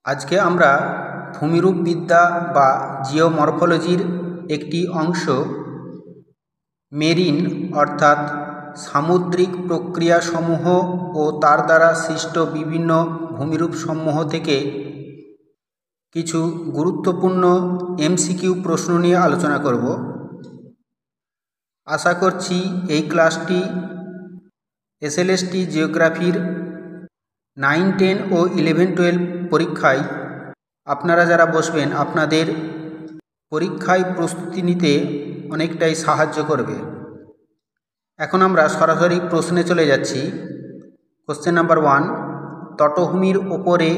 আজকে আমরা ভূমিরূপবিদ্যা বা জিওমরফোলজির একটি অংশ মেরিন অর্থাৎ সামুদ্রিক প্রক্রিয়াসমূহ ও তার দ্বারা সৃষ্ট বিভিন্ন ভূমিরূপসমূহ থেকে কিছু গুরুত্বপূর্ণ এমসিকিউ প্রশ্ন নিয়ে আলোচনা করব। আশা করছি এই ক্লাসটি এসএলএসটি জিওগ্রাফির 9, 10 ও 11, 12 পরীক্ষায় আপনারা যারা বসবেন আপনাদের পরীক্ষায় প্রস্তুতি নিতে অনেকটাই সাহায্য করবে। এখন আমরা সরাসরি প্রশ্নে চলে যাচ্ছি। কোশ্চেন নাম্বার 1, তটভূমির ওপরে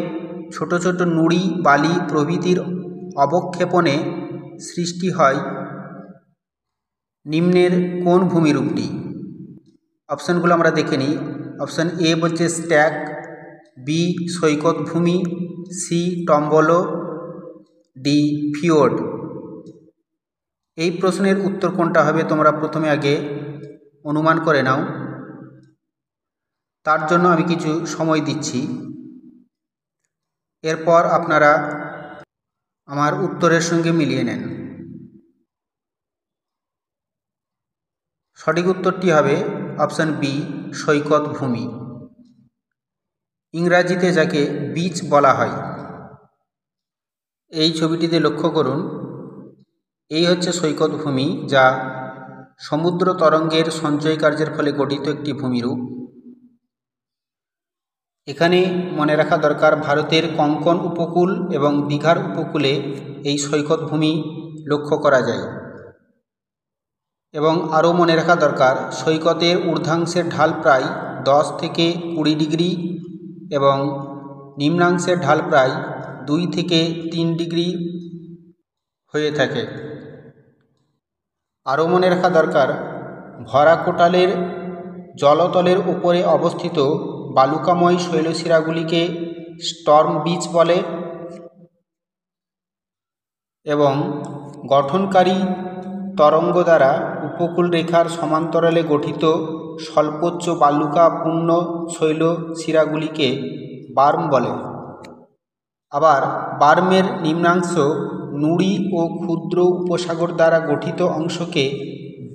ছোট ছোট নুড়ি বালি প্রভৃতির অবক্ষেপণে সৃষ্টি হয় নিম্নের কোন ভূমিরূপটি? অপশানগুলো আমরা দেখে নিই। অপশান এ বলছে স্ট্যাক, বি সৈকত ভূমি, সি টম্বলো, ডি ফিওর্ড। এই প্রশ্নের উত্তর কোনটা হবে তোমরা প্রথমে আগে অনুমান করে নাও। তার জন্য আমি কিছু সময় দিচ্ছি, এরপর আপনারা আমার উত্তরের সঙ্গে মিলিয়ে নেন। সঠিক উত্তরটি হবে অপশান বি সৈকত ভূমি, ইংরাজিতে যাকে বিচ বলা হয়। এই ছবিটিতে লক্ষ্য করুন, এই হচ্ছে সৈকত ভূমি, যা সমুদ্র তরঙ্গের সঞ্চয় কার্যের ফলে গঠিত একটি ভূমিরূপ। এখানে মনে রাখা দরকার ভারতের কোঙ্কণ উপকূল এবং দীঘার উপকূলে এই সৈকত ভূমি লক্ষ্য করা যায়। এবং আরও মনে রাখা দরকার সৈকতের ঊর্ধ্বাংশের ঢাল প্রায় 10 থেকে 20 ডিগ্রি এবং নিম্নাংশের ঢাল প্রায় 2 থেকে 3 ডিগ্রি হয়ে থাকে। আরও মনে রাখা দরকার ভরা কোটালের জলতলের উপরে অবস্থিত বালুকাময় শৈলশিরাগুলিকে স্টর্ম বিচ বলে এবং গঠনকারী তরঙ্গ দ্বারা উপকূল রেখার সমান্তরালে গঠিত স্বল্পোচ্চ বালুকাপূর্ণ শৈলশিরাগুলিকে বার্ম বলে। আবার বার্মের নিম্নাংশ নুড়ি ও ক্ষুদ্র উপসাগর দ্বারা গঠিত অংশকে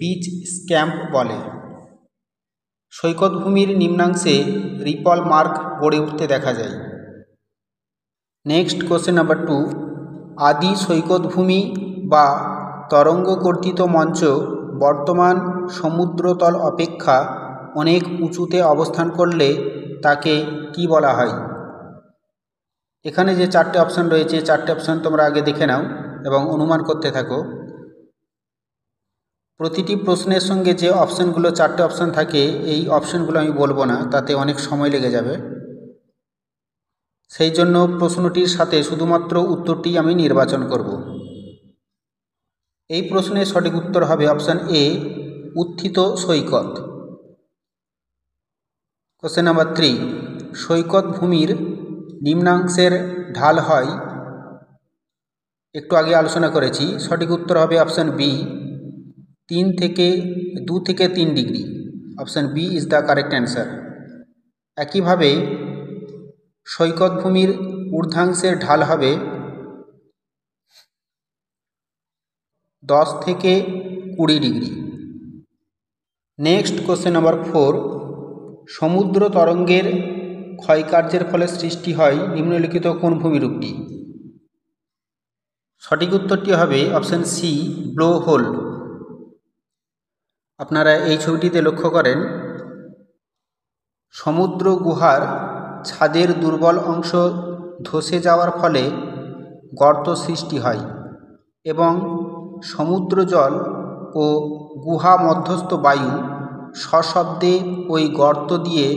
বিচ স্ক্যাম্প বলে। সৈকত ভূমির নিম্নাংশে রিপল মার্ক গড়ে উঠতে দেখা যায়। নেক্সট কোশ্চেন নাম্বার 2, আদি সৈকত ভূমি বা তরঙ্গ কর্তিত মঞ্চ বর্তমান সমুদ্রতল অপেক্ষা অনেক উঁচুতে অবস্থান করলে তাকে কি বলা হয়? এখানে যে 4টে অপশান রয়েছে, 4টে অপশান তোমরা আগে দেখে নাও এবং অনুমান করতে থাকো। প্রতিটি প্রশ্নের সঙ্গে যে অপশানগুলো 4টে অপশান থাকে, এই অপশানগুলো আমি বলবো না, তাতে অনেক সময় লেগে যাবে। সেই জন্য প্রশ্নটির সাথে শুধুমাত্র উত্তরটি আমি নির্বাচন করব। এই প্রশ্নের সঠিক উত্তর হবে অপশান এ উত্থিত সৈকত। কোশ্চেন নাম্বার 3, সৈকত ভূমির নিম্নাংশের ঢাল হয়, একটু আগে আলোচনা করেছি, সঠিক উত্তর হবে অপশান বি 2 থেকে 3 degree. Option B is the correct answer. একইভাবে সৈকত ভূমির ঊর্ধ্বাংশের ঢাল হবে 10 থেকে 20 ডিগ্রি। নেক্সট কোশ্চেন নাম্বার 4, সমুদ্র তরঙ্গের ক্ষয়কার্যের ফলে সৃষ্টি হয় নিম্নলিখিত কোন ভূমিরূপটি? সঠিক উত্তরটি হবে অপশান সি ব্লো হোল। আপনারা এই ছবিটিতে লক্ষ্য করেন সমুদ্র গুহার ছাদের দুর্বল অংশ ধসে যাওয়ার ফলে গর্ত সৃষ্টি হয় এবং সমুদ্র জল ও গুহা মধ্যস্থ বায়ু সশব্দে ওই গর্ত দিয়ে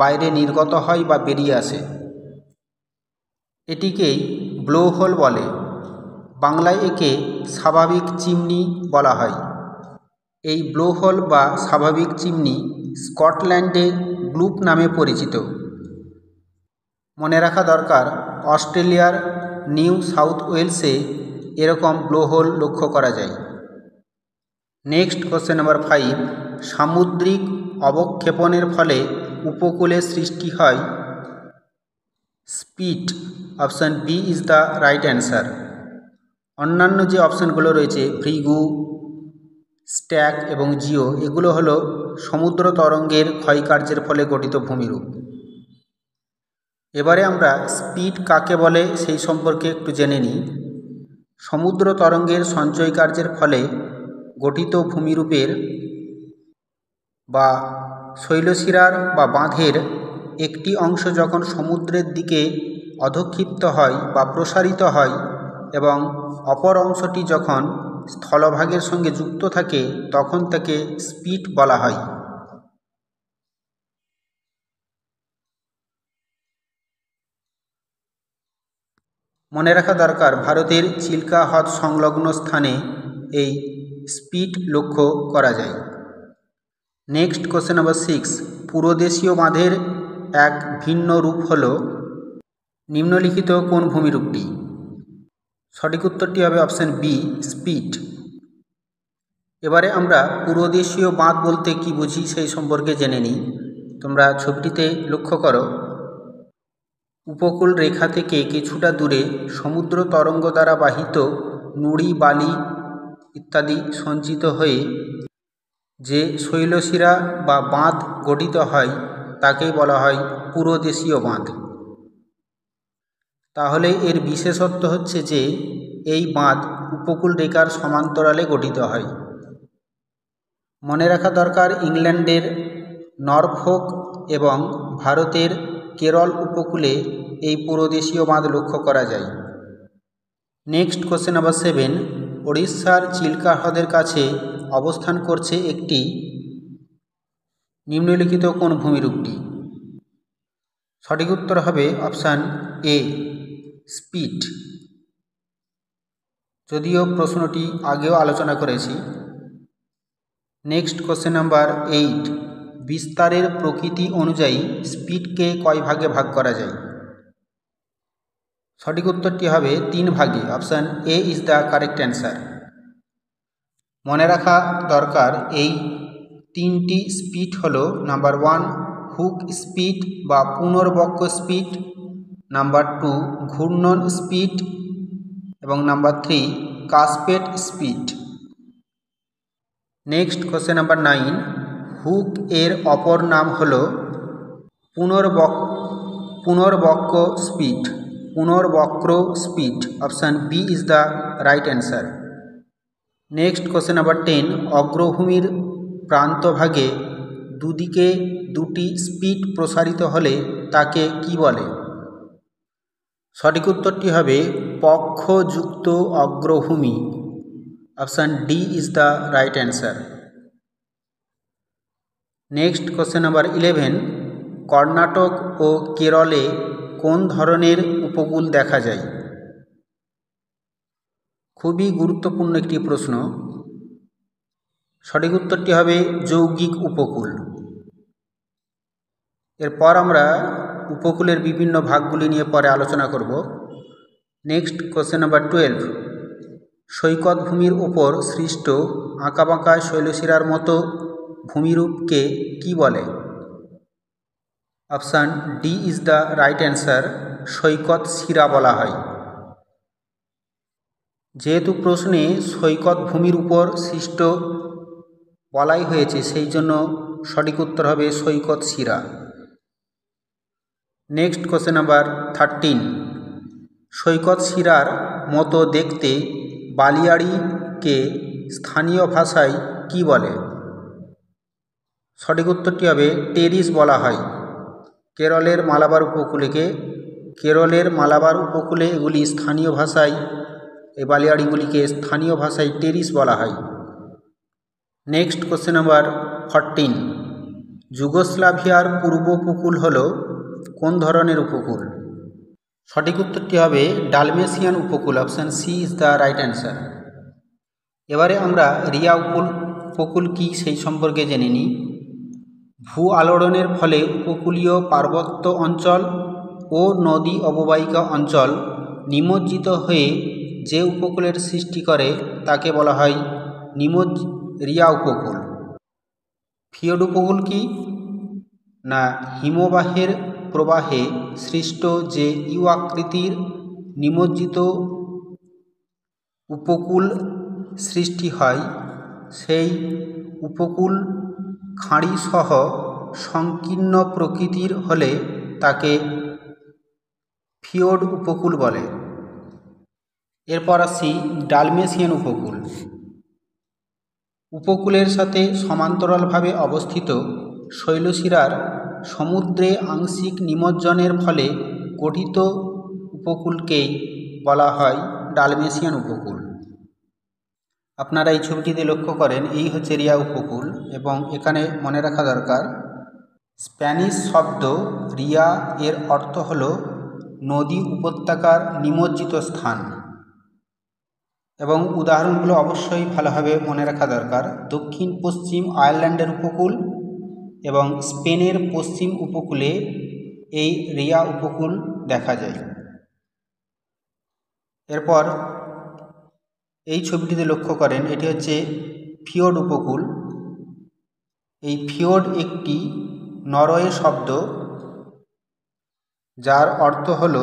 বাইরে নির্গত হয় বা বেরিয়ে আসে। এটিকেই ব্লো হোল বলে। বাংলায় একে স্বাভাবিক চিমনি বলা হয়। এই ব্লো হোল বা স্বাভাবিক চিমনি স্কটল্যান্ডে গ্লুপ নামে পরিচিত। মনে রাখা দরকার অস্ট্রেলিয়ার নিউ সাউথ ওয়েলসে এরকম ব্লো হোল লক্ষ্য করা যায়। নেক্সট কোশ্চেন নাম্বার 5, সামুদ্রিক অবক্ষেপণের ফলে উপকূলে সৃষ্টি হয় spit option B is the right answer. অন্যান্য যে অপশানগুলো রয়েছে ভৃগু, স্ট্যাক এবং জিও, এগুলো হলো সমুদ্র তরঙ্গের ক্ষয়কার্যের ফলে গঠিত ভূমিরূপ। এবারে আমরা স্পিড কাকে বলে সেই সম্পর্কে একটু জেনে নিই। সমুদ্র তরঙ্গের সঞ্চয় কার্যের ফলে গঠিত ভূমিরূপের বা শৈলশিরার বা বাঁধের একটি অংশ যখন সমুদ্রের দিকে অধঃক্ষিপ্ত হয় বা প্রসারিত হয় এবং অপর অংশটি যখন স্থলভাগের সঙ্গে যুক্ত থাকে তখন তাকে স্পিড বলা হয়। মনে রাখা দরকার, ভারতের চিল্কা হ্রদ সংলগ্ন স্থানে এই স্পিড লক্ষ্য করা যায়। নেক্সট কোশ্চেন নাম্বার 6, পুরোদেশীয় বাঁধের এক ভিন্ন রূপ হল নিম্নলিখিত কোন ভূমিরূপটি? সঠিক উত্তরটি হবে অপশান বি, স্পিড। এবারে আমরা পুরোদেশীয় বাঁধ বলতে কি বুঝি সেই সম্পর্কে জেনে নিই। তোমরা ছবিটিতে লক্ষ্য করো, উপকূল রেখা থেকে কিছুটা দূরে সমুদ্র তরঙ্গ দ্বারা বাহিত নুড়ি, বালি ইত্যাদি সঞ্চিত হয়ে যে শৈলশিরা বা বাঁধ গঠিত হয় তাকেই বলা হয় পুরোদেশীয় বাঁধ। তাহলে এর বিশেষত্ব হচ্ছে যে এই বাঁধ উপকূল রেখার সমান্তরালে গঠিত হয়। মনে রাখা দরকার, ইংল্যান্ডের নরফোক এবং ভারতের কেরল উপকূলে এই পুরোদেশীয় বাঁধ লক্ষ্য করা যায়। নেক্সট কোশ্চেন নাম্বার 7, ওড়িশার চিল্কা হ্রদের কাছে অবস্থান করছে একটি নিম্নলিখিত কোন ভূমিরূপটি? সঠিক উত্তর হবে অপশান এ, স্পিড। যদিও প্রশ্নটি আগেও আলোচনা করেছি। নেক্সট কোশ্চেন নাম্বার 8, বিস্তারের প্রকৃতি অনুযায়ী স্পিডকে কয় ভাগে ভাগ করা যায়? সঠিক উত্তরটি হবে 3 ভাগে। Option A is the correct answer. মনে রাখা দরকার, এই 3টি স্পিড হলো নাম্বার 1 হুক স্পিড বা পুনর্বক্র স্পিড, নাম্বার 2 ঘূর্ণন স্পিড এবং number 3 cuspate spit. Next question number 9, hook এর অপর নাম হল পুনর্বক্র স্পিড। পুনর্বক্র spit. Option B is the right answer. Next question number 10, অগ্রভূমির প্রান্তভাগে দুদিকে দুটি স্পিড প্রসারিত হলে তাকে কি বলে? সঠিক উত্তরটি হবে পক্ষযুক্ত অগ্রভূমি। Option D is the right answer. Next question number 11, Karnataka ও কেরলে কোন ধরনের উপকূল দেখা যায়? খুবই গুরুত্বপূর্ণ একটি প্রশ্ন। সঠিক উত্তরটি হবে যৌগিক উপকূল। এরপর আমরা উপকূলের বিভিন্ন ভাগগুলি নিয়ে পরে আলোচনা করব। নেক্সট কোশ্চেন নাম্বার 12, সৈকত ভূমির ওপর সৃষ্ট আঁকাবাঁকা শৈলশিরার মতো ভূমিরূপকে কি বলে? Option D is the right answer, সৈকত শিরা বলা হয়। যেহেতু প্রশ্নে সৈকত ভূমির উপর সৃষ্ট বলাই হয়েছে সেই জন্য সঠিক উত্তর হবে সৈকত শিরা। নেক্সট কোশ্চেন নাম্বার 13, সৈকত শিরার মতো দেখতে বালিয়াড়িকে স্থানীয় ভাষায় কি বলে? সঠিক উত্তরটি হবে টেরিস বলা হয়। কেরলের মালাবার উপকূলে এগুলি স্থানীয় ভাষায়, এই বালিয়াড়িগুলিকে স্থানীয় ভাষায় টেরিস বলা হয়। নেক্সট কোশ্চেন নাম্বার 14, যুগোস্লাভিয়ার পূর্ব উপকূল হল কোন ধরনের উপকূল? সঠিক উত্তরটি হবে ডালমেশিয়ান উপকূল। Option C is the right answer. এবারে আমরা রিয়া উপকূল কি সেই সম্পর্কে জেনে নিই। ভূ আলোড়নের ফলে উপকূলীয় পার্বত্য অঞ্চল ও নদী অববাহিকা অঞ্চল নিমজ্জিত হয়ে যে উপকূলের সৃষ্টি করে তাকে বলা হয় রিয়া উপকূল। ফিয়োর্ড উপকূল কি না হিমবাহের প্রবাহে সৃষ্ট যে ইউ আকৃতির নিমজ্জিত উপকূল সৃষ্টি হয়, সেই উপকূল খাঁড়িসহ সংকীর্ণ প্রকৃতির হলে তাকে ফিওর্ড উপকূল বলে। এরপর আসি ডালমেশিয়ান উপকূল। উপকূলের সাথে সমান্তরালভাবে অবস্থিত শৈলশিরার সমুদ্রে আংশিক নিমজ্জনের ফলে গঠিত উপকূলকেই বলা হয় ডালমেশিয়ান উপকূল। আপনারা এই ছবিটিতে লক্ষ্য করেন, এই হচ্ছে রিয়া উপকূল, এবং এখানে মনে রাখা দরকার স্প্যানিশ শব্দ রিয়া এর অর্থ হল নদী উপত্যকার নিমজ্জিত স্থান, এবং উদাহরণগুলো অবশ্যই ভালোভাবে মনে রাখা দরকার। দক্ষিণ পশ্চিম আয়ারল্যান্ডের উপকূল এবং স্পেনের পশ্চিম উপকূলে এই রিয়া উপকূল দেখা যায়। এরপর এই ছবিটিতে লক্ষ্য করেন, এটি হচ্ছে ফিওর্ড উপকূল। এই ফিওর্ড একটি নরওয়ে শব্দ, যার অর্থ হল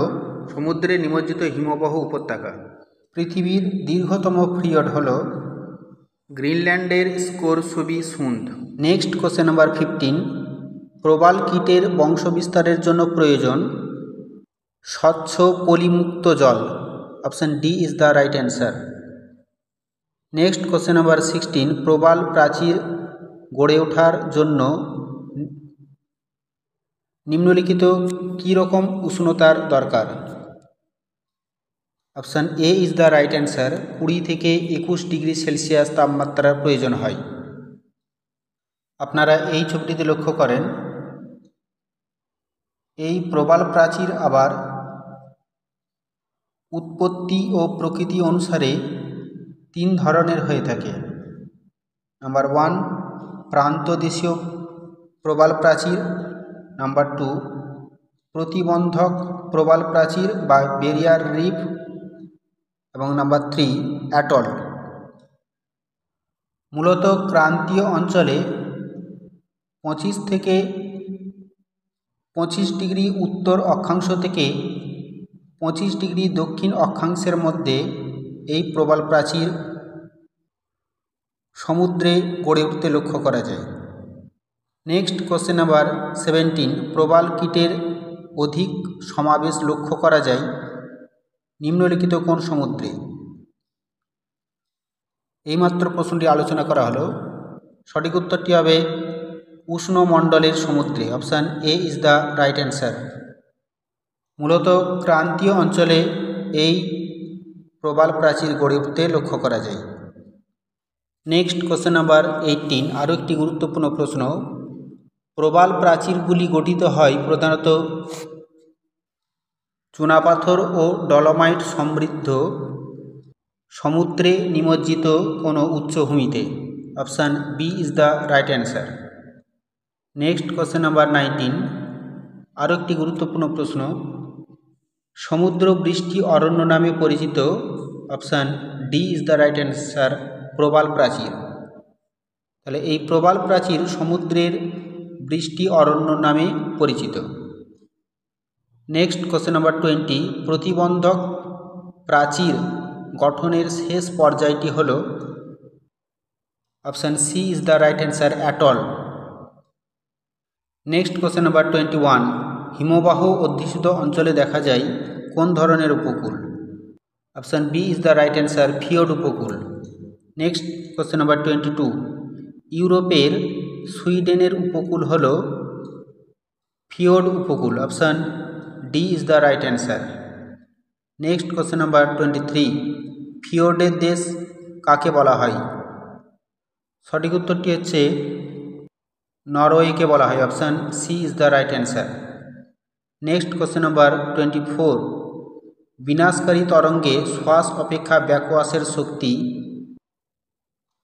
সমুদ্রে নিমজ্জিত হিমবাহ উপত্যকা। পৃথিবীর দীর্ঘতম ফিওর্ড হল গ্রিনল্যান্ডের স্কোরসবি-সুন্দ। Next question number 15। প্রবাল কীটের বংশবিস্তারের জন্য প্রয়োজন স্বচ্ছ পলিমুক্ত জল। Option D is the right answer. Next question number 16। প্রবাল প্রাচীর গড়ে ওঠার জন্য নিম্নলিখিত কী রকম উষ্ণতার দরকার? Option A is the right answer. 20 থেকে 21 ডিগ্রি সেলসিয়াস তাপমাত্রার প্রয়োজন হয়। আপনারা এই ছবিটিতে লক্ষ্য করেন, এই প্রবাল প্রাচীর আবার উৎপত্তি ও প্রকৃতি অনুসারে 3 ধরনের হয়ে থাকে। নাম্বার 1 প্রান্তদেশীয় প্রবাল প্রাচীর, নাম্বার 2 প্রতিবন্ধক প্রবাল প্রাচীর বা ব্যারিয়ার রিফ, এবং নাম্বার 3 অ্যাটল। মূলত ক্রান্তীয় অঞ্চলে 25 থেকে 25 ডিগ্রি উত্তর অক্ষাংশ থেকে 25 ডিগ্রি দক্ষিণ অক্ষাংশের মধ্যে এই প্রবাল প্রাচীর সমুদ্রে গড়ে উঠতে লক্ষ্য করা যায়। Next question number 17। প্রবাল কীটের অধিক সমাবেশ লক্ষ্য করা যায় নিম্নলিখিত কোন সমুদ্রে? এইমাত্র প্রশ্নটি আলোচনা করা হলো। সঠিক উত্তরটি হবে উষ্ণমণ্ডলের সমুদ্রে। Option A is the right answer. মূলত ক্রান্তীয় অঞ্চলে এই প্রবাল প্রাচীর গড়ে উঠতে লক্ষ্য করা যায়। Next question number 18। আরও একটি গুরুত্বপূর্ণ প্রশ্ন। প্রবাল প্রাচীরগুলি গঠিত হয় প্রধানত চুনাপাথর ও ডলোমাইট সমৃদ্ধ সমুদ্রে নিমজ্জিত কোনো উচ্চভূমিতে। Option B is the right answer. Next question number 19। আরও একটি গুরুত্বপূর্ণ প্রশ্ন। সমুদ্র বৃষ্টি অরণ্য নামে পরিচিত। Option D is the right answer, প্রবাল প্রাচীর। তাহলে এই প্রবাল প্রাচীর সমুদ্রের বৃষ্টি অরণ্য নামে পরিচিত। Next question number 20। প্রতিবন্ধক প্রাচীর গঠনের শেষ পর্যায়টি হল। Option C is the right answer, atoll. Next question number 21। হিমবাহ অধ্যুষিত অঞ্চলে দেখা যায় কোন ধরনের উপকূল? Option B is the right answer, fjord উপকূল। Next question number 22। ইউরোপের সুইডেনের উপকূল হল ফিওর্ড উপকূল। Option D is the right answer. Next question number 23। ফিওর্ডের দেশ কাকে বলা হয়? সঠিক উত্তরটি হচ্ছে নরওয়েকে বলা হয়। Option C is the right answer. Next question number 24। বিনাশকারী তরঙ্গে শ্বাস অপেক্ষা ব্যাকওয়াশের শক্তি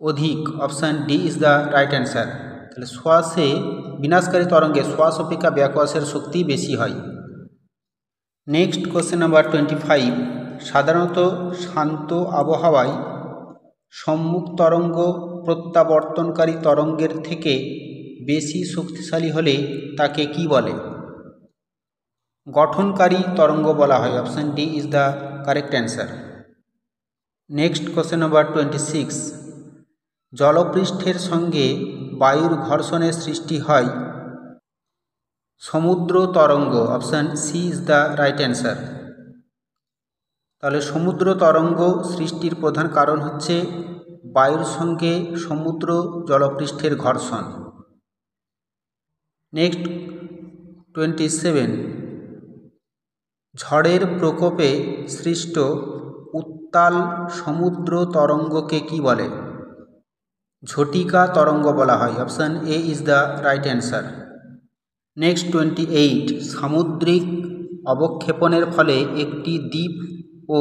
অধিক। Option D is the right answer. তাহলে শ্বাসে বিনাশকারী তরঙ্গে শ্বাস অপেক্ষা ব্যাকওয়াশের শক্তি বেশি হয়। Next question number 25। সাধারণত শান্ত আবহাওয়ায় সম্মুখ তরঙ্গ প্রত্যাবর্তনকারী তরঙ্গের থেকে বেশি শক্তিশালী হলে তাকে কি বলে? গঠনকারী তরঙ্গ বলা হয়। Option D is the correct answer. Next question number 26, জলপৃষ্ঠের সঙ্গে বায়ুর ঘর্ষণের সৃষ্টি হয় সমুদ্র তরঙ্গ। Option C is the right answer. তাহলে সমুদ্র তরঙ্গ সৃষ্টির প্রধান কারণ হচ্ছে বায়ুর সঙ্গে সমুদ্র জলপৃষ্ঠের ঘর্ষণ। নেক্সট 27, ঝড়ের প্রকোপে সৃষ্ট উত্তাল সমুদ্র তরঙ্গকে কি বলে? ঝটিকা তরঙ্গ বলা হয়। Option A is the right answer. Next 28, সামুদ্রিক অবক্ষেপণের ফলে একটি দ্বীপ ও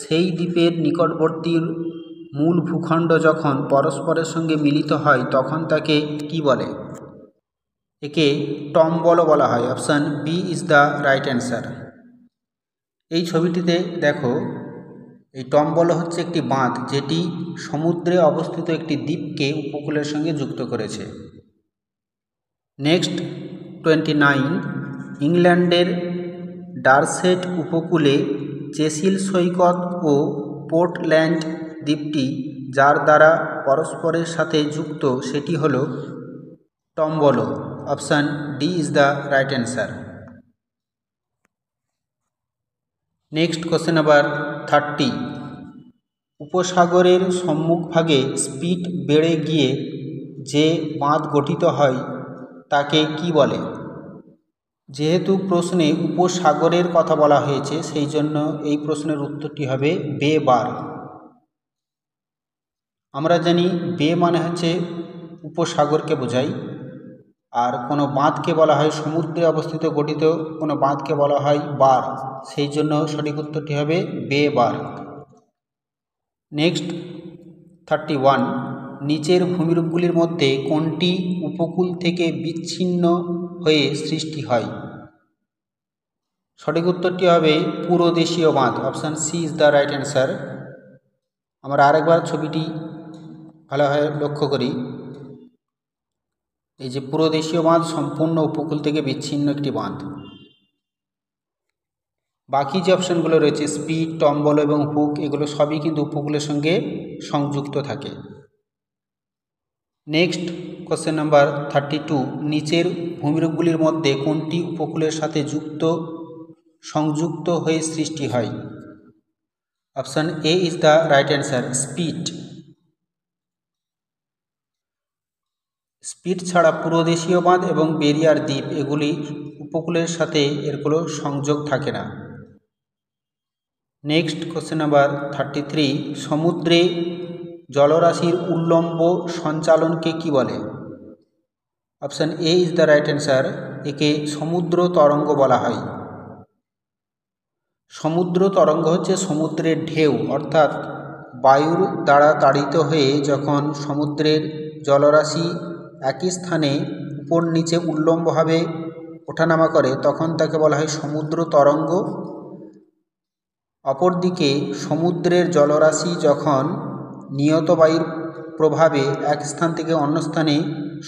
সেই দ্বীপের নিকটবর্তী মূল ভূখণ্ড যখন পরস্পরের সঙ্গে মিলিত হয় তখন তাকে কি বলে? একে টম্বল বলা হয়। Option B is the right answer. এই ছবিটিতে দেখো, এই টম্বল হচ্ছে একটি বাঁধ যেটি সমুদ্রে অবস্থিত একটি দ্বীপকে উপকূলের সঙ্গে যুক্ত করেছে। নেক্সট 29, ইংল্যান্ডের ডারসেট উপকূলে চেসিল সৈকত ও পোর্টল্যান্ড দ্বীপটি যার দ্বারা পরস্পরের সাথে যুক্ত সেটি হল tumble. Option D is the right answer. Next question number 30, উপসাগরের সম্মুখভাগে স্পিড বেড়ে গিয়ে যে বাঁধ গঠিত হয় তাকে কি বলে? যেহেতু প্রশ্নে উপসাগরের কথা বলা হয়েছে সেই জন্য এই প্রশ্নের উত্তরটি হবে বে বার। আমরা জানি বে মানে হচ্ছে উপসাগরকে বোঝায়, আর কোনো বাঁধকে বলা হয় সমুদ্রে অবস্থিত গঠিত কোনো বাঁধকে বলা হয় বার, সেই জন্য সঠিক উত্তরটি হবে বে বার। নেক্সট 31, নিচের ভূমিরূপগুলির মধ্যে কোনটি উপকূল থেকে বিচ্ছিন্ন হয়ে সৃষ্টি হয়? সঠিক উত্তরটি হবে পুরোদেশীয় বাঁধ। Option C is the right answer. আমরা আরেকবার ছবিটি ভালোভাবে লক্ষ্য করি। এই যে পুরোদেশীয় বাঁধ সম্পূর্ণ উপকূল থেকে বিচ্ছিন্ন একটি বাঁধ। বাকি যে অপশানগুলো রয়েছে স্পিড, টম্বল এবং হুক, এগুলো সবই কিন্তু উপকূলের সঙ্গে সংযুক্ত থাকে। নেক্সট কোশ্চেন নাম্বার 32, নিচের ভূমিরূপগুলির মধ্যে কোনটি উপকূলের সাথে সংযুক্ত হয়ে সৃষ্টি হয়? Option A is the right answer, speed. Speed ছাড়া পুরোদেশীয় বাঁধ এবং বেরিয়ার দ্বীপ এগুলি উপকূলের সাথে এর কোনো সংযোগ থাকে না। নেক্সট কোশ্চেন নাম্বার 33, সমুদ্রে জলরাশির উল্লম্ব সঞ্চালনকে কি বলে? Option A is the right answer, একে সমুদ্র তরঙ্গ বলা হয়। সমুদ্র তরঙ্গ হচ্ছে সমুদ্রের ঢেউ, অর্থাৎ বায়ুর দ্বারা তাড়িত হয়ে যখন সমুদ্রের জলরাশি একই স্থানে উপর নিচে উল্লম্বভাবে ওঠানামা করে তখন তাকে বলা হয় সমুদ্র তরঙ্গ। অপরদিকে সমুদ্রের জলরাশি যখন নিয়ত বায়ুর প্রভাবে এক স্থান থেকে অন্য স্থানে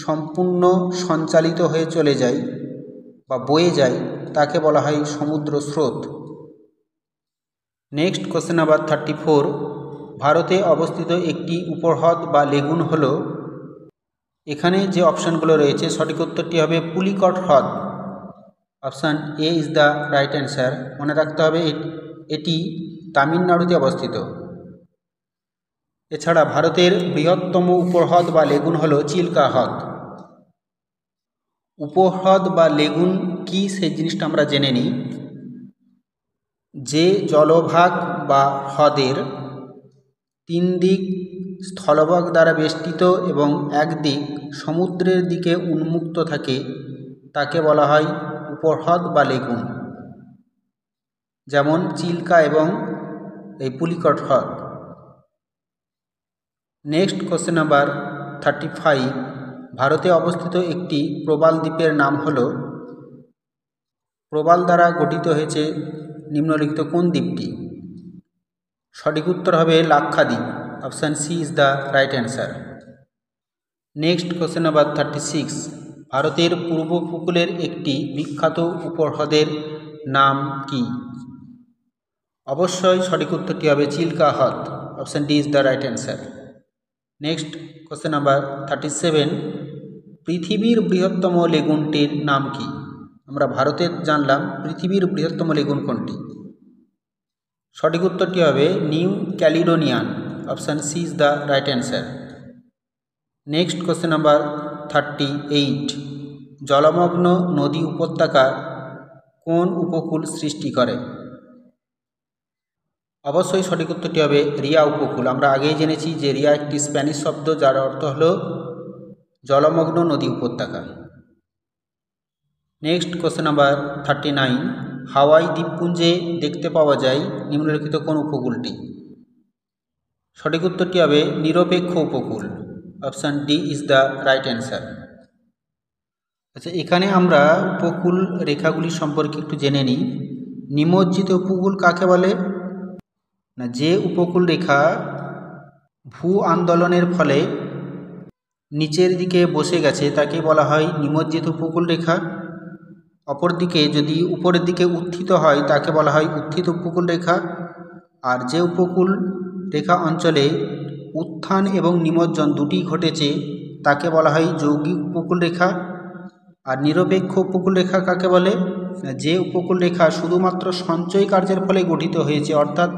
সম্পূর্ণ সঞ্চালিত হয়ে চলে যায় বা বয়ে যায় তাকে বলা হয় সমুদ্র স্রোত। নেক্সট কোশ্চেন নাম্বার 34, ভারতে অবস্থিত একটি উপহ্রদ বা লেগুন হল? এখানে যে অপশানগুলো রয়েছে সঠিক উত্তরটি হবে পুলিকট হ্রদ। Option A is the right answer. মনে রাখতে হবে এটি তামিলনাড়ুতে অবস্থিত। এছাড়া ভারতের বৃহত্তম উপহ্রদ বা লেগুন হল চিল্কা হ্রদ। উপহ্রদ বা লেগুন কি সেই জিনিসটা আমরা জেনে নিই। যে জলভাগ বা হ্রদের 3 দিক স্থলভাগ দ্বারা বেষ্টিত এবং এক দিক সমুদ্রের দিকে উন্মুক্ত থাকে তাকে বলা হয় উপহ্রদ বা লেগুন, যেমন চিল্কা এবং এই পুলিকট হ্রদ। নেক্সট কোশ্চেন নাম্বার 35, ভারতে অবস্থিত একটি প্রবাল দ্বীপের নাম হল? প্রবাল দ্বারা গঠিত হয়েছে নিম্নলিখিত কোন দ্বীপটি? সঠিক উত্তর হবে Lakshadweep. Option C is the right answer. Next question number 36, ভারতের পূর্ব উপকূলের একটি বিখ্যাত উপহ্রদের নাম কি? অবশ্যই সঠিক উত্তরটি হবে চিল্কা হ্রদ। Option D is the right answer. Next question number 37, পৃথিবীর বৃহত্তম লেগুনটির নাম কি? আমরা ভারতের জানলাম, পৃথিবীর বৃহত্তম লেগুন কোনটি? সঠিক উত্তরটি হবে New Caledonian. Option C is the right answer. Next question number 38, জলমগ্ন নদী উপত্যকা কোন উপকূল সৃষ্টি করে? অবশ্যই সঠিক উত্তরটি হবে রিয়া উপকূল। আমরা আগেই জেনেছি যে রিয়া একটি স্প্যানিশ শব্দ যার অর্থ হল জলমগ্ন নদী উপত্যকা। নেক্সট কোশ্চেন নাম্বার 39, হাওয়াই দ্বীপপুঞ্জে দেখতে পাওয়া যায় নিম্নলিখিত কোন উপকূলটি? সঠিক উত্তরটি হবে নিরপেক্ষ উপকূল। Option D is the right answer. আচ্ছা, এখানে আমরা উপকূল রেখাগুলি সম্পর্কে একটু জেনে নিই। নিমজ্জিত উপকূল কাকে বলে? না, যে উপকূল রেখা ভূ আন্দোলনের ফলে নিচের দিকে বসে গেছে তাকে বলা হয় নিমজ্জিত উপকূল রেখা। অপরদিকে যদি উপরের দিকে উত্থিত হয় তাকে বলা হয় উত্থিত উপকূল রেখা। আর যে উপকূল রেখা অঞ্চলে উত্থান এবং নিমজ্জন দুটি ঘটেছে তাকে বলা হয় যৌগিক উপকূল রেখা। আর নিরপেক্ষ উপকূল রেখা কাকে বলে? যে উপকূল রেখা শুধুমাত্র সঞ্চয় কার্যের ফলে গঠিত হয়েছে, অর্থাৎ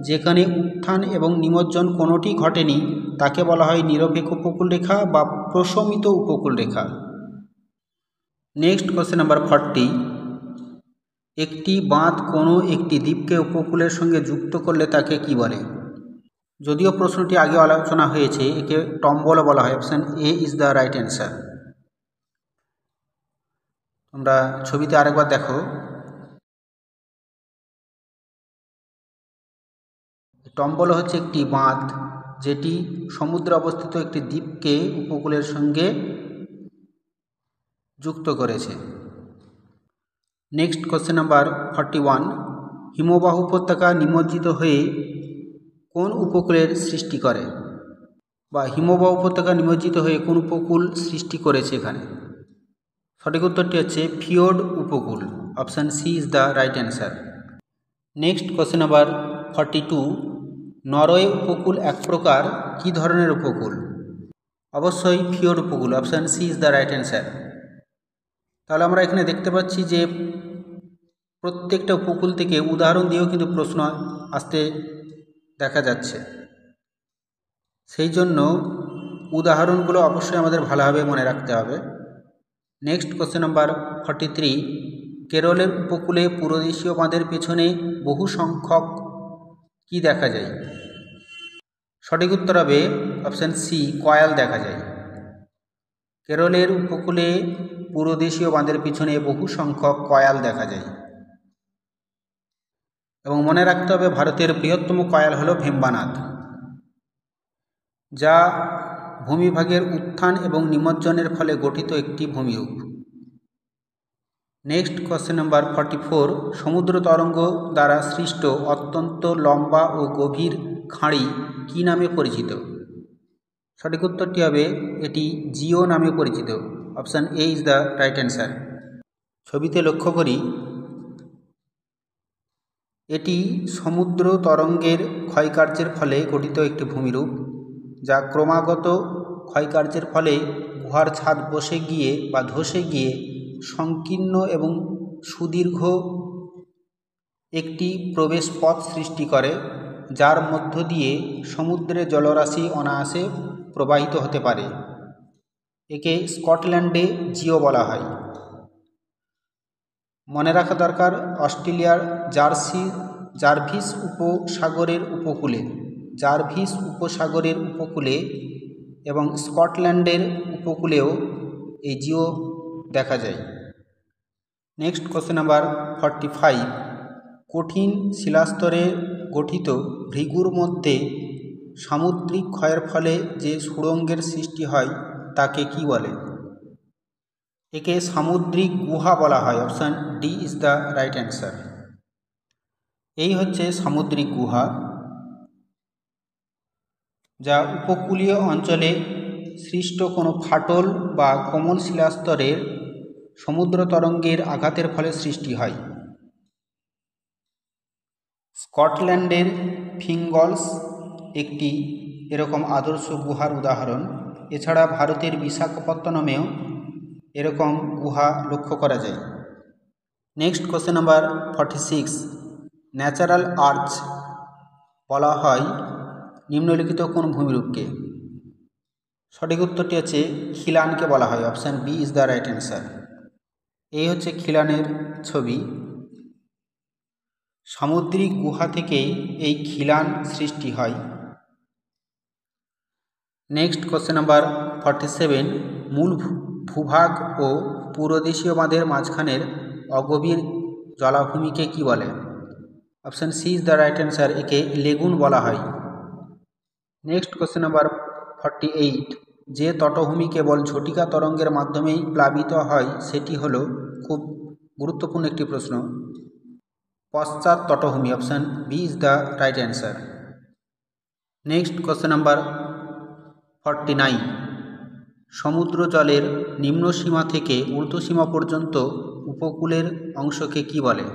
যেখানে উত্থান এবং নিমজ্জন কোনোটি ঘটেনি তাকে বলা হয় নিরপেক্ষ উপকূল রেখা বা প্রশমিত উপকূল রেখা। নেক্সট কোশ্চেন নাম্বার 40, একটি বাঁধ কোনো একটি দ্বীপকে উপকূলের সঙ্গে যুক্ত করলে তাকে কি বলে? যদিও প্রশ্নটি আগে আলোচনা হয়েছে, একে টম্বল বলা হয়। Option A is the right answer. তোমরা ছবিতে আরেকবার দেখো। টম্বল হচ্ছে একটি বাঁধ যেটি সমুদ্রে অবস্থিত একটি দ্বীপকে উপকূলের সঙ্গে যুক্ত করেছে। নেক্সট কোশ্চেন নাম্বার 41, হিমবাহ উপত্যকা নিমজ্জিত হয়ে কোন উপকূলের সৃষ্টি করে? বা হিমবাহ উপত্যকা নিমজ্জিত হয়ে কোন উপকূল সৃষ্টি করেছে এখানে? সঠিক উত্তরটি হচ্ছে ফিওর্ড উপকূল। Option C is the right answer. Next question number 42, Norway উপকূল এক প্রকার কী ধরনের উপকূল? অবশ্যই ফিওর্ড উপকূল। Option C is the right answer. তাহলে আমরা এখানে দেখতে পাচ্ছি যে প্রত্যেকটা উপকূল থেকে উদাহরণ দিয়েও কিন্তু প্রশ্ন আসতে দেখা যাচ্ছে। সেই জন্য উদাহরণগুলো অবশ্যই আমাদের ভালোভাবে মনে রাখতে হবে। নেক্সট কোশ্চেন নাম্বার 43, কেরলের উপকূলে পুরোদেশীয় বাঁধের পেছনে বহু সংখ্যক কি দেখা যায়? সঠিক উত্তর হবে অপশান সি, কয়াল দেখা যায়। কেরলের উপকূলে পুরোদেশীয় বাঁধের পিছনে বহু সংখ্যক কয়াল দেখা যায়। এবং মনে রাখতে হবে ভারতের বৃহত্তম কয়াল হল ভেম্বানাদ, যা ভূমিভাগের উত্থান এবং নিমজ্জনের ফলে গঠিত একটি ভূমিরূপ। নেক্সট কোশ্চেন নাম্বার 44, সমুদ্র তরঙ্গ দ্বারা সৃষ্ট অত্যন্ত লম্বা ও গভীর খাঁড়ি কী নামে পরিচিত? সঠিক উত্তরটি হবে এটি জিও নামে পরিচিত। Option A is the right answer. ছবিতে লক্ষ্য করি, এটি সমুদ্র তরঙ্গের ক্ষয়কার্যের ফলে গঠিত একটি ভূমিরূপ, যা ক্রমাগত ক্ষয়কার্যের ফলে গুহার ছাদ বসে গিয়ে বা ধসে গিয়ে সংকীর্ণ এবং সুদীর্ঘ একটি প্রবেশ পথ সৃষ্টি করে, যার মধ্য দিয়ে সমুদ্রের জলরাশি অনায়াসে প্রবাহিত হতে পারে। একে স্কটল্যান্ডে জিও বলা হয়। মনে রাখা দরকার, অস্ট্রেলিয়ার জার্ভিস উপসাগরের উপকূলে এবং স্কটল্যান্ডের উপকূলেও এই জিও দেখা যায়। নেক্সট কোশ্চেন নাম্বার 45, কঠিন শিলাস্তরে গঠিত ভৃগুর মধ্যে সামুদ্রিক ক্ষয়ের ফলে যে সুড়ঙ্গের সৃষ্টি হয় তাকে কি বলে? একে সামুদ্রিক গুহা বলা হয়। Option D is the right answer. এই হচ্ছে সামুদ্রিক গুহা, যা উপকূলীয় অঞ্চলে সৃষ্ট কোনো ফাটল বা কোমল শিলাস্তরের সমুদ্র তরঙ্গের আঘাতের ফলে সৃষ্টি হয়। স্কটল্যান্ডের ফিঙ্গলস একটি এরকম আদর্শ গুহার উদাহরণ। এছাড়া ভারতের বিশাখাপত্তনমেও এরকম গুহা লক্ষ্য করা যায়। Next question number 46, natural arch বলা হয় নিম্নলিখিত কোন ভূমিরূপকে? সঠিক উত্তরটি হচ্ছে খিলানকে বলা হয়। Option B is the right answer. এই হচ্ছে খিলানের ছবি। সামুদ্রিক গুহা থেকেই এই খিলান সৃষ্টি হয়। নেক্সট কোশ্চেন নাম্বার 47, মূল ভূভাগ ও পুরোদেশীয় বাঁধের মাঝখানের অগভীর জলাভূমিকে কি বলে? Option C is the right answer. একে লেগুন বলা হয়। নেক্সট কোশ্চেন নাম্বার 48, যে তটভূমি কেবল ঝটিকা তরঙ্গের মাধ্যমেই প্লাবিত হয় সেটি হলো, খুব গুরুত্বপূর্ণ একটি প্রশ্ন, পশ্চাৎ তটভূমি। Option B is the right answer. Next question number 49, সমুদ্র জলের নিম্ন সীমা থেকে ঊর্ধ্বসীমা পর্যন্ত উপকূলের অংশকে কি বলে?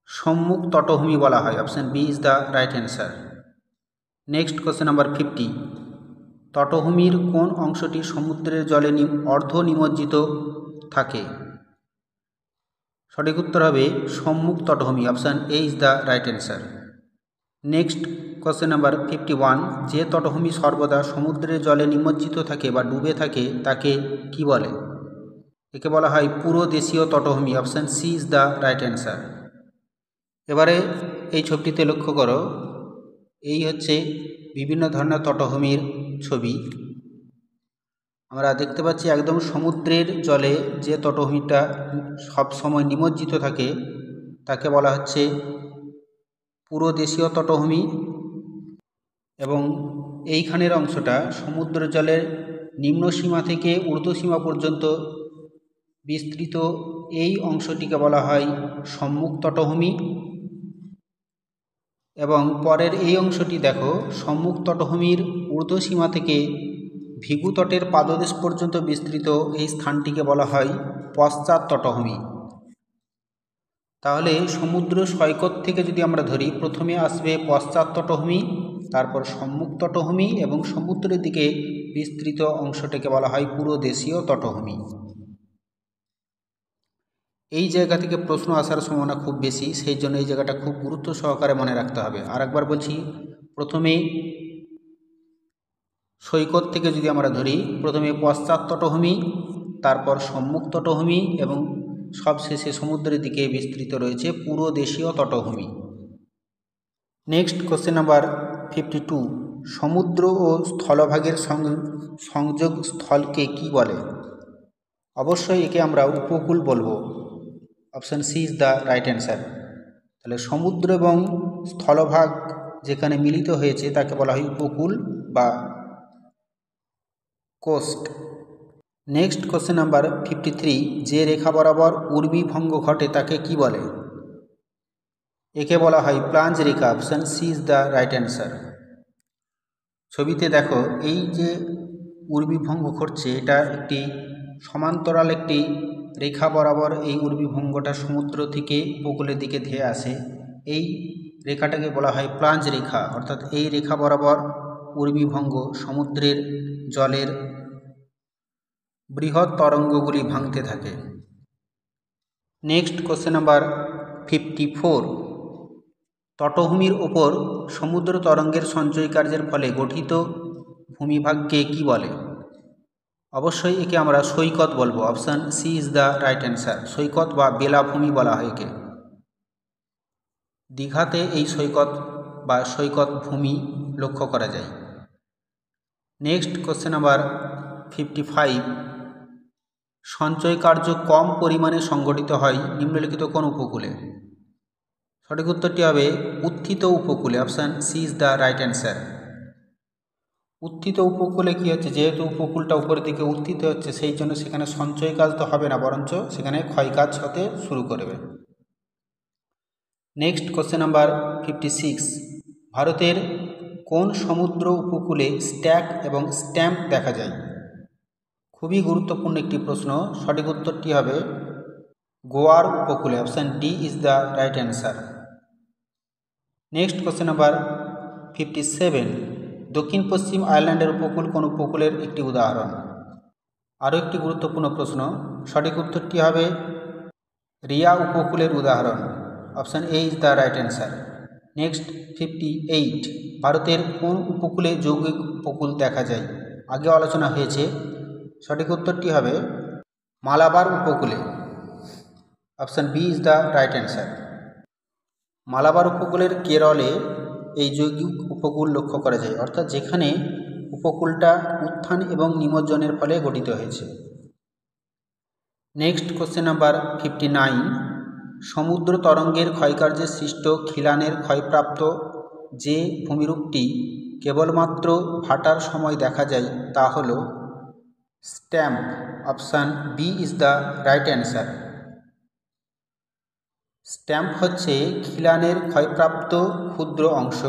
সম্মুখ তটভূমি বলা হয়। Option B is the right answer. Next question number 50, তটভূমির কোন অংশটি সমুদ্রের জলে অর্ধ নিমজ্জিত থাকে? সঠিক উত্তর হবে সম্মুখ তটভূমি। Option A is the right answer. Next question number 51, যে তটভূমি সর্বদা সমুদ্রের জলে নিমজ্জিত থাকে বা ডুবে থাকে তাকে কি বলে? একে বলা হয় পুরো দেশীয় তটভূমি। Option C is the right answer. এবারে এই ছবিটিতে লক্ষ্য করো, এই হচ্ছে বিভিন্ন ধরনের তটভূমির ছবি। আমরা দেখতে পাচ্ছি একদম সমুদ্রের জলে যে তটভূমিটা সবসময় নিমজ্জিত থাকে তাকে বলা হচ্ছে পুরো দেশীয় তটভূমি, এবং এইখানের অংশটা সমুদ্র জলের নিম্ন সীমা থেকে ঊর্ধ্বসীমা পর্যন্ত বিস্তৃত, এই অংশটিকে বলা হয় সম্মুখ তটভূমি। এবং পরের এই অংশটি দেখো, সম্মুখ তটভূমির ঊর্ধ্বসীমা থেকে ভিগু তটের পাদদেশ পর্যন্ত বিস্তৃত এই স্থানটিকে বলা হয় পশ্চাৎ তটভূমি। তাহলে সমুদ্র সৈকত থেকে যদি আমরা ধরি, প্রথমে আসবে পশ্চাৎ তটভূমি, তারপর সম্মুখ তটভূমি, এবং সমুদ্রের দিকে বিস্তৃত অংশটাকে বলা হয় পুরো দেশীয় তটভূমি। এই জায়গা থেকে প্রশ্ন আসার সম্ভাবনা খুব বেশি, সেই জন্য এই জায়গাটা খুব গুরুত্ব সহকারে মনে রাখতে হবে। আর একবার বলছি, প্রথমে সৈকত থেকে যদি আমরা ধরি, প্রথমে পশ্চাৎ তটভূমি, তারপর সম্মুখ তটভূমি, এবং সবশেষে সমুদ্রের দিকে বিস্তৃত রয়েছে পুরো দেশীয় তটভূমি। নেক্সট কোশ্চেন নাম্বার 52, সমুদ্র ও স্থলভাগের সংযোগ স্থলকে কি বলে? অবশ্যই একে আমরা উপকূল বলবো। Option C is the right answer. তাহলে সমুদ্র এবং স্থলভাগ যেখানে মিলিত হয়েছে তাকে বলা হয় উপকূল বা কোস্ট। নেক্সট কোশ্চেন নাম্বার 53, যে রেখা বরাবর উর্মিভঙ্গ ঘটে তাকে কি বলে? একে বলা হয় প্লাঞ্জ রেখা। Option C is the right answer. ছবিতে দেখো, এই যে উর্মিভঙ্গ ঘটছে এটা একটি সমান্তরাল একটি রেখা বরাবর এই উর্মিভঙ্গটা সমুদ্র থেকে উপকূলের দিকে ধেয়ে আসে। এই রেখাটাকে বলা হয় প্লাঞ্জ রেখা, অর্থাৎ এই রেখা বরাবর উর্মিভঙ্গ সমুদ্রের জলের বৃহৎ তরঙ্গগুলি ভাঙতে থাকে। নেক্সট কোশ্চেন নাম্বার 54, তটভূমির ওপর সমুদ্র তরঙ্গের সঞ্চয় কার্যের ফলে গঠিত ভূমিভাগকে কি বলে? অবশ্যই একে আমরা সৈকত বলবো। Option C is the right answer. সৈকত বা বেলাভূমি বলা হয় একে। দীঘাতে এই সৈকত বা সৈকত ভূমি লক্ষ্য করা যায়। নেক্সট কোশ্চেন নাম্বার 55, সঞ্চয় কার্য কম পরিমাণে সংঘটিত হয় নিম্নলিখিত কোন উপকূলে? সঠিক উত্তরটি হবে উত্থিত উপকূলে। Option C is the right answer. উত্থিত উপকূলে কি হচ্ছে, যেহেতু উপকূলটা উপরের দিকে উত্থিত হচ্ছে, সেই জন্য সেখানে সঞ্চয় কাজ তো হবে না, বরঞ্চ সেখানে ক্ষয় কাজ হতে শুরু করবে। নেক্সট কোশ্চেন নাম্বার 56, ভারতের কোন সমুদ্র উপকূলে স্ট্যাক এবং স্ট্যাম্প দেখা যায়? খুবই গুরুত্বপূর্ণ একটি প্রশ্ন। সঠিক উত্তরটি হবে গোয়ার উপকূলে। Option D is the right answer. Next question number 57, দক্ষিণ পশ্চিম আয়ারল্যান্ডের উপকূল কোন উপকূলের একটি উদাহরণ? আরও একটি গুরুত্বপূর্ণ প্রশ্ন, সঠিক উত্তরটি হবে রিয়া উপকূলের উদাহরণ। Option A is the right answer. Next 58, ভারতের কোন উপকূলে যৌগিক উপকূল দেখা যায়? আগে আলোচনা হয়েছে, সঠিক উত্তরটি হবে মালাবার উপকূলে। Option B is the right answer. Malabar উপকূলের কেরলে এই যৌগিক উপকূল লক্ষ্য করা যায়, অর্থাৎ যেখানে উপকূলটা উত্থান এবং নিমজ্জনের ফলে গঠিত হয়েছে। নেক্সট কোশ্চেন নাম্বার 59, সমুদ্র তরঙ্গের ক্ষয়কার্যে সৃষ্ট খিলানের ক্ষয়প্রাপ্ত যে ভূমিরূপটি কেবলমাত্র ভাটার সময় দেখা যায় তা হল stump. Option B is the right answer. Stump হচ্ছে খিলানের ক্ষয়প্রাপ্ত ক্ষুদ্র অংশ।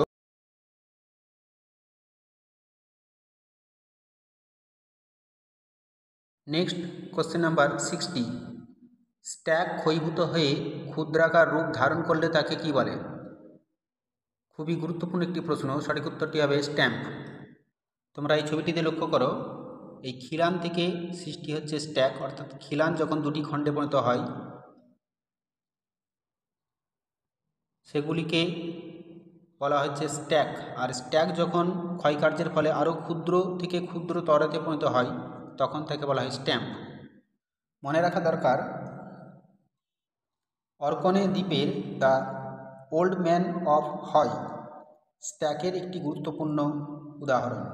নেক্সট কোশ্চেন নাম্বার 60, স্ট্যাক ক্ষয়ীভূত হয়ে ক্ষুদ্রাকার রূপ ধারণ করলে তাকে কি বলে? খুবই গুরুত্বপূর্ণ একটি প্রশ্ন, সঠিক উত্তরটি হবে স্ট্যাম্প। তোমরা এই ছবিটিতে লক্ষ্য করো, এই খিলান থেকে সৃষ্টি হচ্ছে স্ট্যাক, অর্থাৎ খিলান যখন দুটি খণ্ডে পরিণত হয় সেগুলিকে বলা হচ্ছে স্ট্যাক। আর স্ট্যাক যখন ক্ষয়কার্যের ফলে আরও ক্ষুদ্র থেকে ক্ষুদ্র তরাতে পরিণত হয় তখন তাকে বলা হয় স্ট্যাম্প। মনে রাখা দরকার, অরকনে দ্বীপের দ্য ওল্ড ম্যান অফ হয় স্ট্যাকের একটি গুরুত্বপূর্ণ উদাহরণ,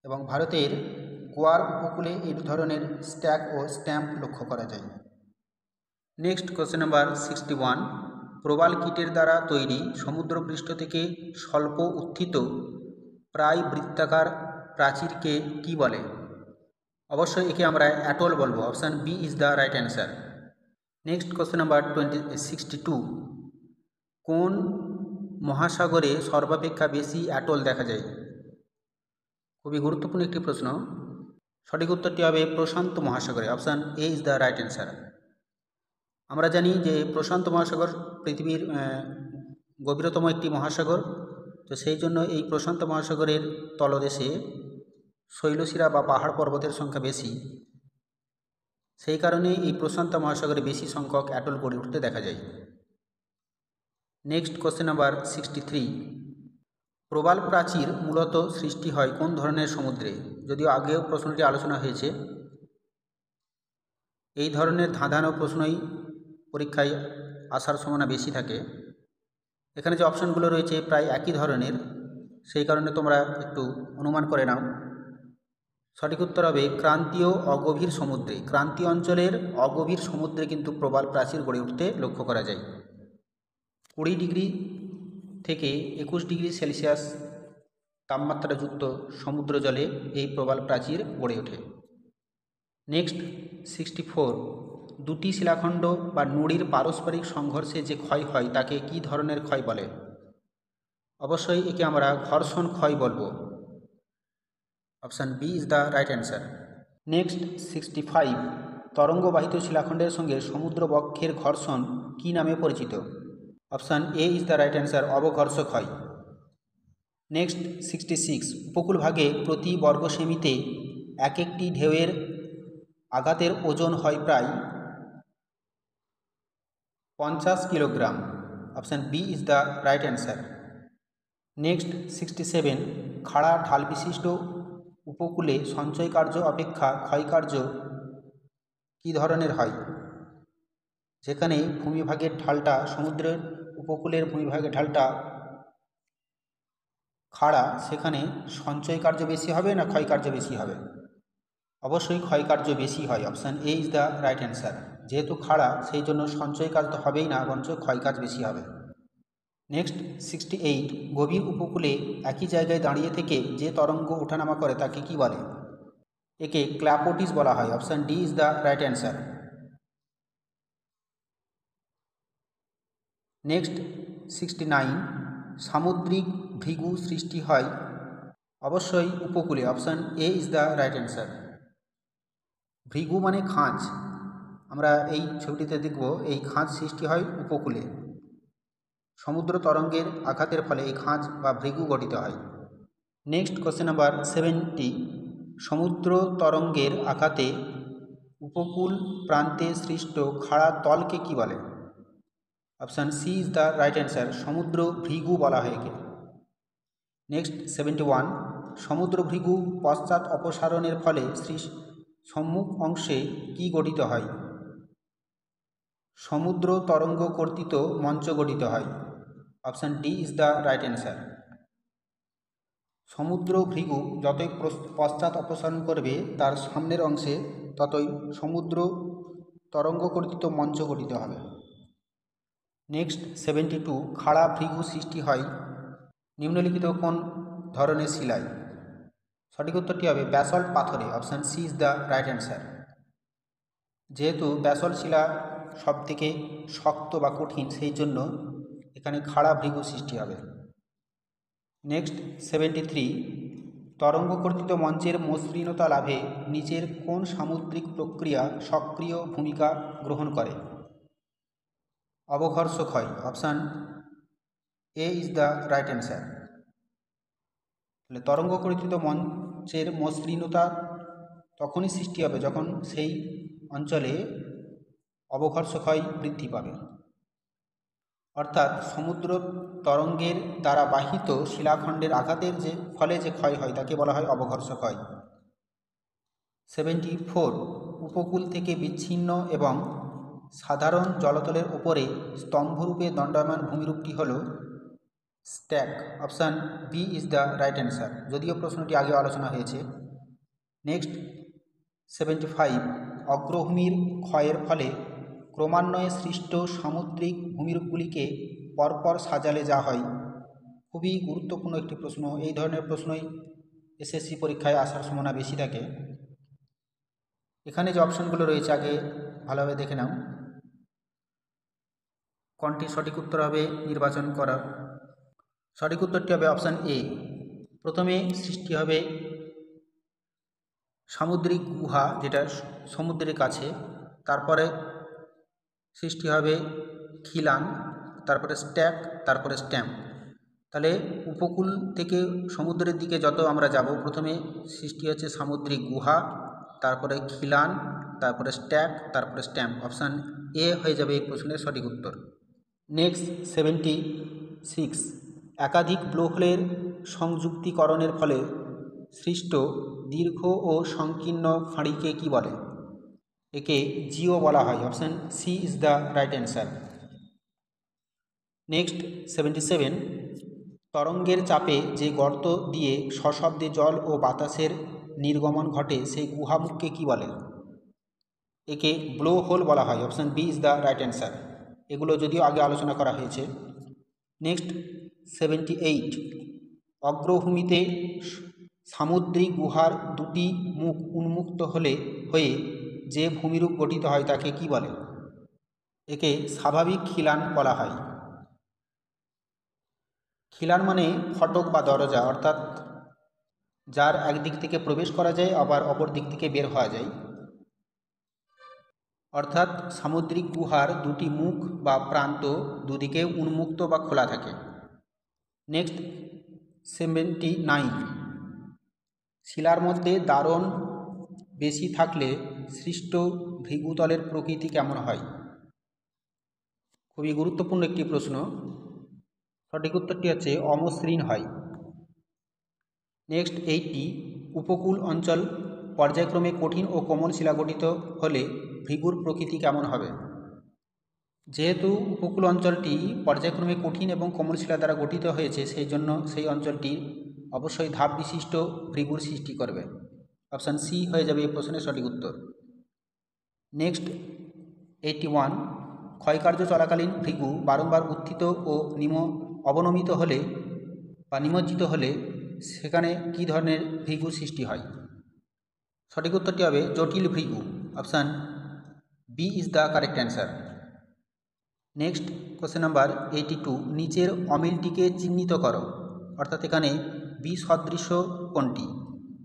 এবং ভারতের গোয়ার উপকূলে এই ধরনের স্ট্যাক ও স্ট্যাম্প লক্ষ্য করা যায়। নেক্সট কোশ্চেন নাম্বার 61, প্রবাল কীটের দ্বারা তৈরি সমুদ্রপৃষ্ঠ থেকে স্বল্প উত্থিত প্রায় বৃত্তাকার প্রাচীরকে কি বলে? অবশ্যই একে আমরা অ্যাটল বলবো। Option B is the right answer. Next question number 62, কোন মহাসাগরে সর্বাপেক্ষা বেশি অ্যাটল দেখা যায়? খুবই গুরুত্বপূর্ণ একটি প্রশ্ন, সঠিক উত্তরটি হবে প্রশান্ত মহাসাগরে। Option A is the right answer. আমরা জানি যে প্রশান্ত মহাসাগর পৃথিবীর গভীরতম একটি মহাসাগর, তো সেই জন্য এই প্রশান্ত মহাসাগরের তলদেশে শৈলশিরা বা পাহাড় পর্বতের সংখ্যা বেশি, সেই কারণে এই প্রশান্ত মহাসাগরে বেশি সংখ্যক অ্যাটল গড়ে উঠতে দেখা যায়। নেক্সট কোশ্চেন নাম্বার 63, প্রবাল প্রাচীর মূলত সৃষ্টি হয় কোন ধরনের সমুদ্রে? যদিও আগেও প্রশ্নটি আলোচনা হয়েছে, এই ধরনের ধাঁধানো প্রশ্নই পরীক্ষায় আসার সম্ভাবনা বেশি থাকে। এখানে যে অপশানগুলো রয়েছে প্রায় একই ধরনের, সেই কারণে তোমরা একটু অনুমান করে নাও। সঠিক উত্তর হবে ক্রান্তীয় অগভীর সমুদ্রে। ক্রান্তীয় অঞ্চলের অগভীর সমুদ্রে কিন্তু প্রবাল প্রাচীর গড়ে উঠতে লক্ষ্য করা যায়। 20 ডিগ্রি থেকে 21 ডিগ্রি সেলসিয়াস তাপমাত্রাযুক্ত সমুদ্র জলে এই প্রবাল প্রাচীর গড়ে ওঠে। নেক্সট 64, দুটি শিলাখণ্ড বা নুড়ির পারস্পরিক সংঘর্ষে যে ক্ষয় হয় তাকে কি ধরনের ক্ষয় বলে? অবশ্যই একে আমরা ঘর্ষণ ক্ষয় বলবো। Option B is the right answer. Next 65, তরঙ্গবাহিত শিলাখণ্ডের সঙ্গে সমুদ্র বক্ষের ঘর্ষণ কি নামে পরিচিত? Option A is the right answer, অবঘর্ষ ক্ষয়। নেক্সট 66, উপকূল ভাগে প্রতি বর্গ সেমিতে এক একটি ঢেউয়ের আঘাতের ওজন হয় প্রায় 50 kilogram. Option B is the right answer. Next 67, খাড়া ঢাল বিশিষ্ট উপকূলে সঞ্চয় কার্য অপেক্ষা ক্ষয়কার্য কী ধরনের হয়? যেখানে ভূমিভাগের ঢালটা, সমুদ্রের উপকূলের ভূমিভাগের ঢালটা খাড়া, সেখানে সঞ্চয় কার্য বেশি হবে না ক্ষয়কার্য বেশি হবে? অবশ্যই ক্ষয়কার্য বেশি হয়। Option A is the right answer. যেহেতু খাড়া সেই জন্য সঞ্চয় কাজ তো হবেই না, বরঞ্চ ক্ষয়কাজ বেশি হবে। নেক্সট 68, গভীর উপকূলে একই জায়গায় দাঁড়িয়ে থেকে যে তরঙ্গ ওঠানামা করে তাকে কি বলে? একে ক্ল্যাপোটিস বলা হয়। Option D is the right answer. Next 69, সামুদ্রিক ভৃগু সৃষ্টি হয় অবশ্যই উপকূলে। Option A is the right answer. Bhrigu মানে খাঁজ, আমরা এই ছবিটিতে দেখব এই খাঁজ সৃষ্টি হয় উপকূলে। সমুদ্র তরঙ্গের আঘাতের ফলে এই খাঁজ বা ভৃগু গঠিত হয়। নেক্সট কোশ্চেন নাম্বার 70, সমুদ্র তরঙ্গের আঘাতে উপকূল প্রান্তে সৃষ্ট খাড়া তলকে কি বলে? Option C is the right answer, সমুদ্র ভৃগু বলা হয় একে। নেক্সট 71, সমুদ্র ভৃগু পশ্চাৎ অপসারণের ফলে সম্মুখ অংশে কি গঠিত হয়? সমুদ্র তরঙ্গ কর্তৃত মঞ্চ গঠিত হয়। Option D is the right answer. সমুদ্র ভৃগু যতই পশ্চাৎ অপসারণ করবে তার সামনের অংশে ততই সমুদ্র তরঙ্গ কর্তৃত মঞ্চ গঠিত হবে। নেক্সট 72, খাড়া ভৃগু সৃষ্টি হয় নিম্নলিখিত কোন ধরনের শিলায়? সঠিক উত্তরটি হবে ব্যাসল্ট পাথরে। Option C is the right answer. যেহেতু ব্যাসল্ট শিলা সবথেকে শক্ত বা কঠিন, সেই জন্য এখানে খাড়া ভৃগু সৃষ্টি হবে। নেক্সট 73, তরঙ্গ কর্তৃত মঞ্চের মসৃণতা লাভে নিচের কোন সামুদ্রিক প্রক্রিয়া সক্রিয় ভূমিকা গ্রহণ করে? অবঘর্ষ ক্ষয়। Option A is the right answer. তাহলে তরঙ্গ কর্তৃত মঞ্চের মসৃণতা তখনই সৃষ্টি হবে যখন সেই অঞ্চলে অবঘর্ষ ক্ষয় বৃদ্ধি পাবে, অর্থাৎ সমুদ্র তরঙ্গের দ্বারা বাহিত শিলাখণ্ডের আঘাতের ফলে যে ক্ষয় হয় তাকে বলা হয় অবঘর্ষ ক্ষয়। 74, উপকূল থেকে বিচ্ছিন্ন এবং সাধারণ জলতলের ওপরে স্তম্ভরূপে দণ্ডায়মান ভূমিরূপটি হল stack. Option B is the right answer, যদিও প্রশ্নটি আগে আলোচনা হয়েছে। নেক্সট 75, অগ্রভূমির ক্ষয়ের ফলে ক্রমান্বয়ে সৃষ্ট সামুদ্রিক ভূমিরূপগুলিকে পরপর সাজালে যা হয়। খুবই গুরুত্বপূর্ণ একটি প্রশ্ন, এই ধরনের প্রশ্নই এসএসসি পরীক্ষায় আসার সম্ভাবনা বেশি থাকে। এখানে যে অপশানগুলো রয়েছে আগে ভালোভাবে দেখে নাও, কোনটি সঠিক উত্তর হবে নির্বাচন করা। সঠিক উত্তরটি হবে অপশান এ। প্রথমে সৃষ্টি হবে সামুদ্রিক গুহা, যেটা সমুদ্রের কাছে, তারপরে সৃষ্টি হবে খিলান, তারপরে স্ট্যাক, তারপরে স্ট্যাম্প। তাহলে উপকূল থেকে সমুদ্রের দিকে যত আমরা যাব, প্রথমে সৃষ্টি হচ্ছে সামুদ্রিক গুহা, তারপরে খিলান, তারপরে স্ট্যাক, তারপরে স্ট্যাম্প। অপশান এ হয়ে যাবে এই প্রশ্নের সঠিক উত্তর। নেক্সট 76, একাধিক ব্লোহোলের সংযুক্তিকরণের ফলে সৃষ্ট দীর্ঘ ও সংকীর্ণ খাঁড়িকে কি বলে? একে জিও বলা হয়। Option C is the right answer. Next 77, তরঙ্গের চাপে যে গর্ত দিয়ে সশব্দে জল ও বাতাসের নির্গমন ঘটে সেই গুহামুখকে কি বলে? একে ব্লো হোল বলা হয়। Option B is the right answer. এগুলো যদিও আগে আলোচনা করা হয়েছে। নেক্সট 78, অগ্রভূমিতে সামুদ্রিক গুহার দুটি মুখ উন্মুক্ত হয়ে যে ভূমিরূপ গঠিত হয় তাকে কি বলে? একে স্বাভাবিক খিলান বলা হয়। খিলান মানে ফটক বা দরজা, অর্থাৎ যার একদিক থেকে প্রবেশ করা যায় আবার অপর দিক থেকে বের হওয়া যায়, অর্থাৎ সামুদ্রিক গুহার দুটি মুখ বা প্রান্ত দুদিকে উন্মুক্ত বা খোলা থাকে। নেক্সট 79, শিলার মধ্যে দারণ বেশি থাকলে সৃষ্ট ভৃগুতলের প্রকৃতি কেমন হয়? খুবই গুরুত্বপূর্ণ একটি প্রশ্ন। সঠিক উত্তরটি হচ্ছে অমসৃণ হয়। নেক্সট 80, উপকূল অঞ্চল পর্যায়ক্রমে কঠিন ও কোমল শিলা গঠিত হলে ভৃগুর প্রকৃতি কেমন হবে? যেহেতু উপকূল অঞ্চলটি পর্যায়ক্রমে কঠিন এবং কোমল শিলা দ্বারা গঠিত হয়েছে, সেই জন্য সেই অঞ্চলটি অবশ্যই ধাপ বিশিষ্ট ভৃগুর সৃষ্টি করবে। অপশান সি হয়ে যাবে এই প্রশ্নের সঠিক উত্তর। নেক্সট 81, ক্ষয়কার্য চলাকালীন ভৃগু বারংবার উত্থিত ও অবনমিত হলে বা নিমজ্জিত হলে সেখানে কী ধরনের ভৃগু সৃষ্টি হয়? সঠিক উত্তরটি হবে জটিল ভৃগু। Option B is the correct answer. Next question number 82, নিচের অমিলটিকে চিহ্নিত করো, অর্থাৎ এখানে বি সদৃশ্য কোনটি?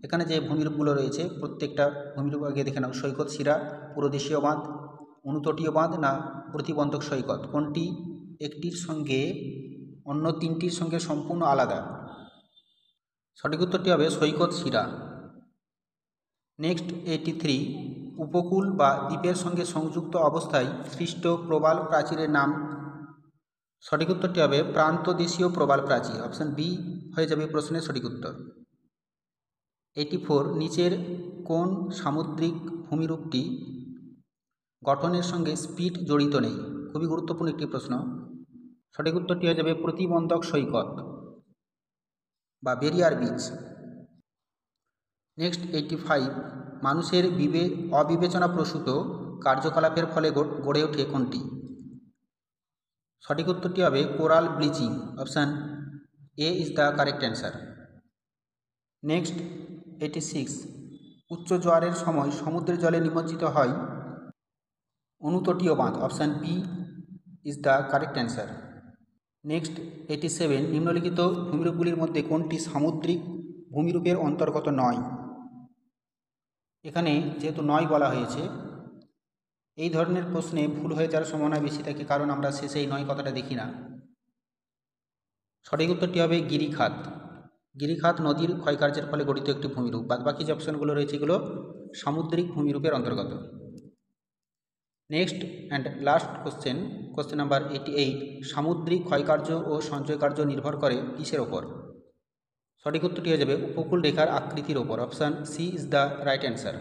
এখানে যে ভূমিরূপগুলো রয়েছে প্রত্যেকটা ভূমিরূপ আগে দেখে নাও। সৈকত শিরা, পুরোদেশীয় বাঁধ, অনুতটীয় বাঁধ না প্রতিবন্ধক সৈকত, কোনটি একটির সঙ্গে অন্য তিনটির সঙ্গে সম্পূর্ণ আলাদা? সঠিক উত্তরটি হবে সৈকত শিরা। নেক্সট 83, উপকূল বা দ্বীপের সঙ্গে সংযুক্ত অবস্থায় সৃষ্ট প্রবাল প্রাচীরের নাম? সঠিক উত্তরটি হবে প্রান্তদেশীয় প্রবাল প্রাচীর। অপশান বি হয়ে যাবে প্রশ্নের সঠিক উত্তর। 84, নিচের কোন সামুদ্রিক ভূমিরূপটি গঠনের সঙ্গে স্পিট জড়িত নেই? খুবই গুরুত্বপূর্ণ একটি প্রশ্ন। সঠিক উত্তরটি হয়ে যাবে প্রতিবন্ধক সৈকত বা ব্যারিয়ার বিচ। নেক্সট 85, মানুষের অবিবেচনাপ্রসূত কার্যকলাপের ফলে গড়ে ওঠে কোনটি? সঠিক উত্তরটি হবে coral bleaching. Option A is the correct answer. Next 86, উচ্চ জোয়ারের সময় সমুদ্রের জলে নিমজ্জিত হয় অনুতটীয় বাঁধ। Option B is the correct answer. Next 87, নিম্নলিখিত ভূমিরূপগুলির মধ্যে কোনটি সামুদ্রিক ভূমিরূপের অন্তর্গত নয়? এখানে যেহেতু নয় বলা হয়েছে, এই ধরনের প্রশ্নে ভুল হয়ে যাওয়ার সম্ভাবনা বেশি থাকে, কারণ আমরা শেষে এই নয় কথাটা দেখি না। সঠিক উত্তরটি হবে গিরিখাত। গিরিখাত নদীর ক্ষয়কার্যের ফলে গঠিত একটি ভূমিরূপ। বাদবাকি যে অপশনগুলো রয়েছে এগুলো সামুদ্রিক ভূমিরূপের অন্তর্গত। Next and last question number 88, সামুদ্রিক ক্ষয়কার্য ও সঞ্চয়কার্য নির্ভর করে কিসের ওপর? সঠিক উত্তরটি হয়ে যাবে উপকূল রেখার আকৃতির ওপর। Option C is the right answer.